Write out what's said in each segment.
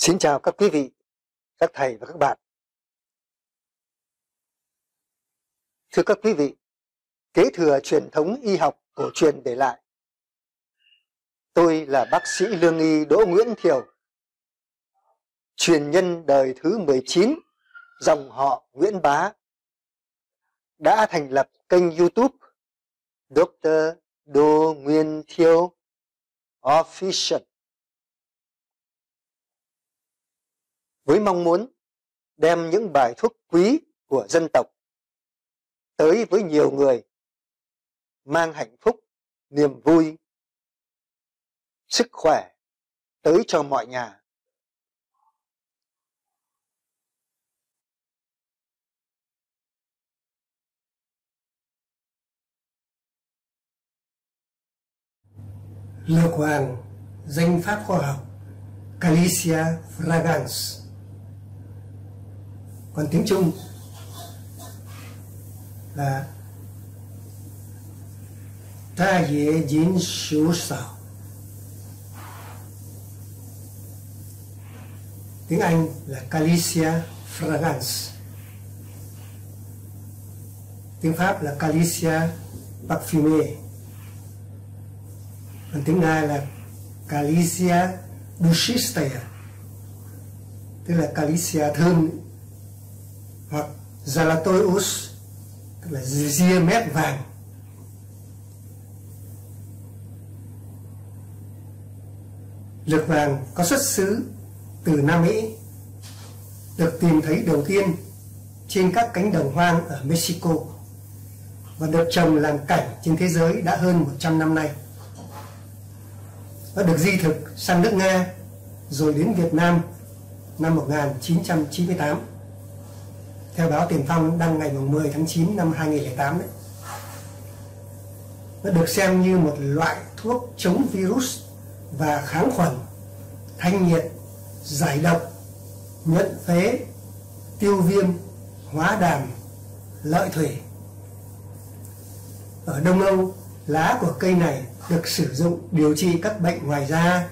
Xin chào các quý vị, các thầy và các bạn. Thưa các quý vị, kế thừa truyền thống y học cổ truyền để lại, tôi là bác sĩ lương y Đỗ Nguyễn Thiều, truyền nhân đời thứ 19, dòng họ Nguyễn Bá, đã thành lập kênh YouTube Dr. Đỗ Nguyễn Thiều Official, với mong muốn đem những bài thuốc quý của dân tộc tới với nhiều người, mang hạnh phúc, niềm vui, sức khỏe tới cho mọi nhà. Lược hoàng, danh pháp khoa học Calicia fragrans, còn tiếng Trung là Ta Dễ Dín Sú Sảo. Tiếng Anh là Calicia fragrans. Tiếng Pháp là Calicia parfumée. Còn tiếng Nga là Calicia duscistая, tức là Calicia thơm, hoặc Zalaтой Ус, tức là ria mét vàng. Lược vàng có xuất xứ từ Nam Mỹ, được tìm thấy đầu tiên trên các cánh đồng hoang ở Mexico và được trồng làm cảnh trên thế giới đã hơn 100 năm nay. Nó được di thực sang nước Nga rồi đến Việt Nam năm 1998, theo báo Tiền Phong đăng ngày 10 tháng 9 năm 2008 đấy. Nó được xem như một loại thuốc chống virus và kháng khuẩn, thanh nhiệt, giải độc, nhuận phế, tiêu viêm, hóa đàm, lợi thủy. Ở Đông Âu, lá của cây này được sử dụng điều trị các bệnh ngoài da,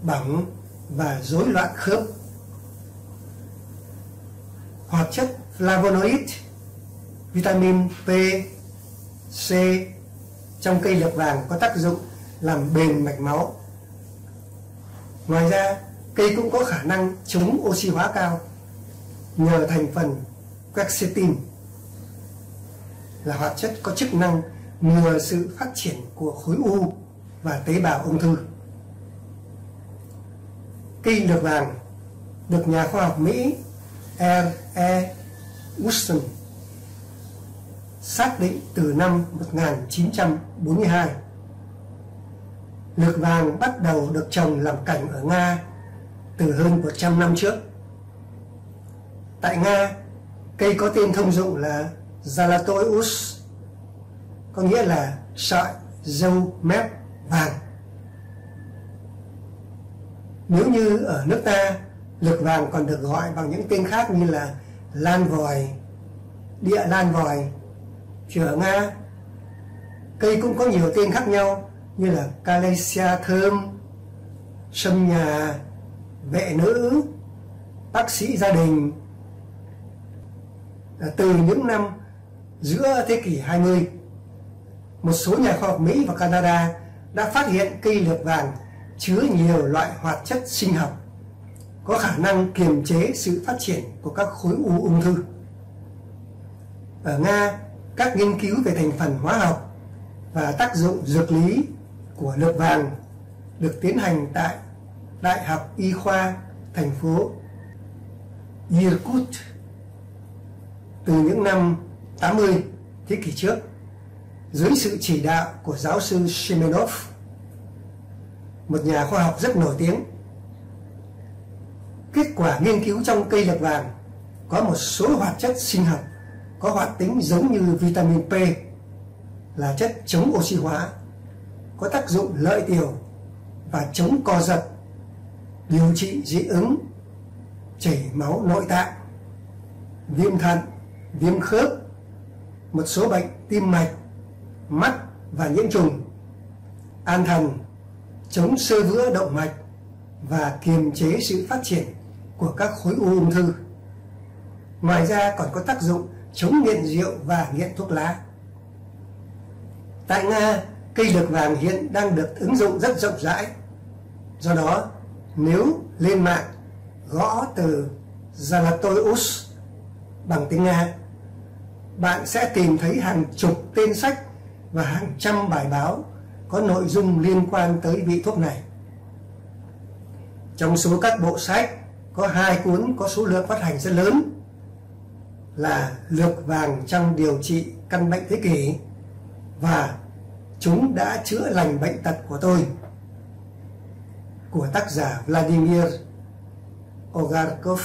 bỏng và rối loạn khớp. Hoạt chất flavonoid, vitamin P, C trong cây lược vàng có tác dụng làm bền mạch máu. Ngoài ra, cây cũng có khả năng chống oxy hóa cao nhờ thành phần quercetin, là hoạt chất có chức năng ngừa sự phát triển của khối u và tế bào ung thư. Cây lược vàng được nhà khoa học Mỹ R.E. Woodson xác định từ năm 1942. Lược vàng bắt đầu được trồng làm cảnh ở Nga từ hơn 100 năm trước. Tại Nga, cây có tên thông dụng là Zalaтой Ус, có nghĩa là sợi dâu mép vàng. Nếu như ở nước ta, lược vàng còn được gọi bằng những tên khác như là lan vòi, địa lan vòi, thì ở Nga, cây cũng có nhiều tên khác nhau như là Calicia thơm, sâm nhà, vệ nữ, bác sĩ gia đình. Từ những năm giữa thế kỷ 20, một số nhà khoa học Mỹ và Canada đã phát hiện cây lược vàng chứa nhiều loại hoạt chất sinh học có khả năng kiềm chế sự phát triển của các khối u ung thư. Ở Nga, các nghiên cứu về thành phần hóa học và tác dụng dược lý của lược vàng được tiến hành tại Đại học Y khoa thành phố Irkutsk từ những năm 80 thế kỷ trước, dưới sự chỉ đạo của giáo sư Semenov, một nhà khoa học rất nổi tiếng. Kết quả nghiên cứu trong cây lược vàng có một số hoạt chất sinh học có hoạt tính giống như vitamin P, là chất chống oxy hóa, có tác dụng lợi tiểu và chống co giật, điều trị dị ứng, chảy máu nội tạng, viêm thận, viêm khớp, một số bệnh tim mạch, mắt và nhiễm trùng, an thần, chống xơ vữa động mạch và kiềm chế sự phát triển của các khối u ung thư. Ngoài ra còn có tác dụng chống nghiện rượu và nghiện thuốc lá. Tại Nga, cây lược vàng hiện đang được ứng dụng rất rộng rãi. Do đó, nếu lên mạng gõ từ Zalatoy bằng tiếng Nga, bạn sẽ tìm thấy hàng chục tên sách và hàng trăm bài báo có nội dung liên quan tới vị thuốc này. Trong số các bộ sách, có 2 cuốn có số lượng phát hành rất lớn là Lược vàng trong điều trị căn bệnh thế kỷ và Chúng đã chữa lành bệnh tật của tôi, của tác giả Vladimir Ogarkov.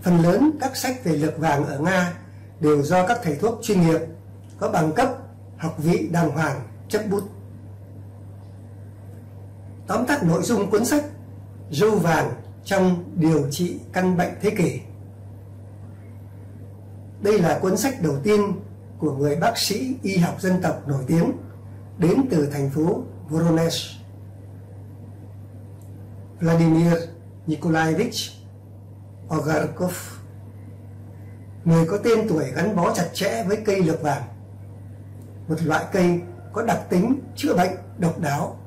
Phần lớn các sách về lược vàng ở Nga đều do các thầy thuốc chuyên nghiệp có bằng cấp học vị đàng hoàng chấp bút. Tóm tắt nội dung cuốn sách Râu vàng trong điều trị căn bệnh thế kỷ. Đây là cuốn sách đầu tiên của người bác sĩ y học dân tộc nổi tiếng đến từ thành phố Voronezh. Vladimir Nikolaevich Ogarkov, người có tên tuổi gắn bó chặt chẽ với cây lược vàng, một loại cây có đặc tính chữa bệnh độc đáo.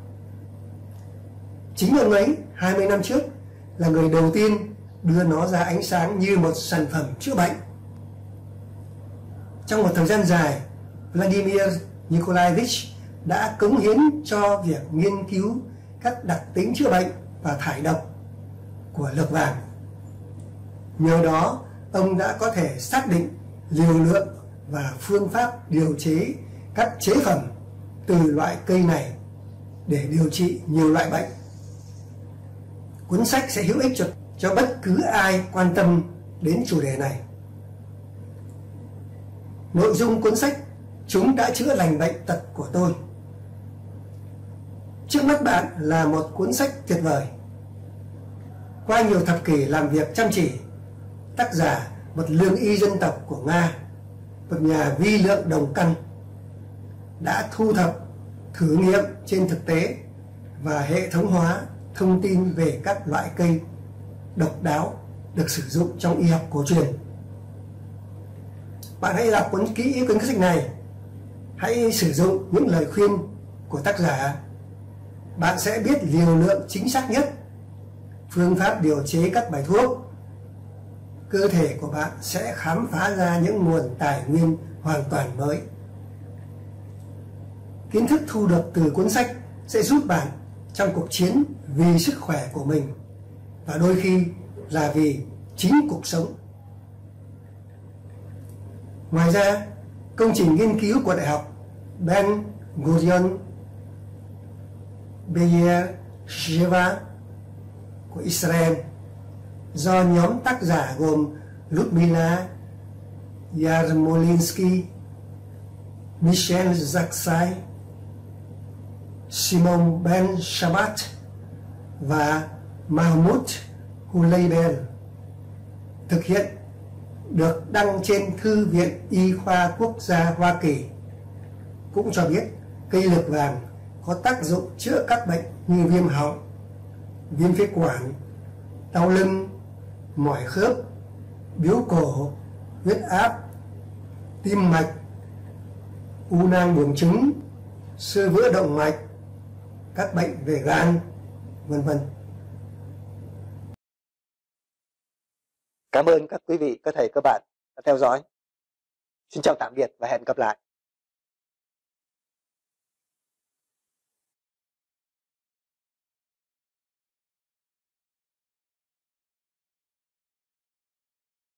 Chính ông ấy 20 năm trước là người đầu tiên đưa nó ra ánh sáng như một sản phẩm chữa bệnh. Trong một thời gian dài, Vladimir Nikolaevich đã cống hiến cho việc nghiên cứu các đặc tính chữa bệnh và thải độc của lược vàng. Nhờ đó, ông đã có thể xác định liều lượng và phương pháp điều chế các chế phẩm từ loại cây này để điều trị nhiều loại bệnh. Cuốn sách sẽ hữu ích cho bất cứ ai quan tâm đến chủ đề này. Nội dung cuốn sách Chúng đã chữa lành bệnh tật của tôi. Trước mắt bạn là một cuốn sách tuyệt vời. Qua nhiều thập kỷ làm việc chăm chỉ, tác giả, một lương y dân tộc của Nga, một nhà vi lượng đồng căn, đã thu thập, thử nghiệm trên thực tế và hệ thống hóa thông tin về các loại cây độc đáo được sử dụng trong y học cổ truyền. Bạn hãy đọc kỹ cuốn sách này, hãy sử dụng những lời khuyên của tác giả. Bạn sẽ biết liều lượng chính xác nhất, phương pháp điều chế các bài thuốc. Cơ thể của bạn sẽ khám phá ra những nguồn tài nguyên hoàn toàn mới. Kiến thức thu được từ cuốn sách sẽ giúp bạn trong cuộc chiến vì sức khỏe của mình và đôi khi là vì chính cuộc sống. Ngoài ra, công trình nghiên cứu của Đại học Ben Gurion Be'er-Sheva của Israel do nhóm tác giả gồm Ludmila Yarmolinsky, Michel Zaksai, Simon Ben Shabbat và Mahmoud Huleibel thực hiện, được đăng trên Thư viện Y khoa Quốc gia Hoa Kỳ, cũng cho biết cây lược vàng có tác dụng chữa các bệnh như viêm họng, viêm phế quản, đau lưng, mỏi khớp, biếu cổ, huyết áp, tim mạch, u nang buồng trứng, xơ vữa động mạch, các bệnh về gan, vân vân. Cảm ơn các quý vị, các thầy, các bạn đã theo dõi. Xin chào tạm biệt và hẹn gặp lại.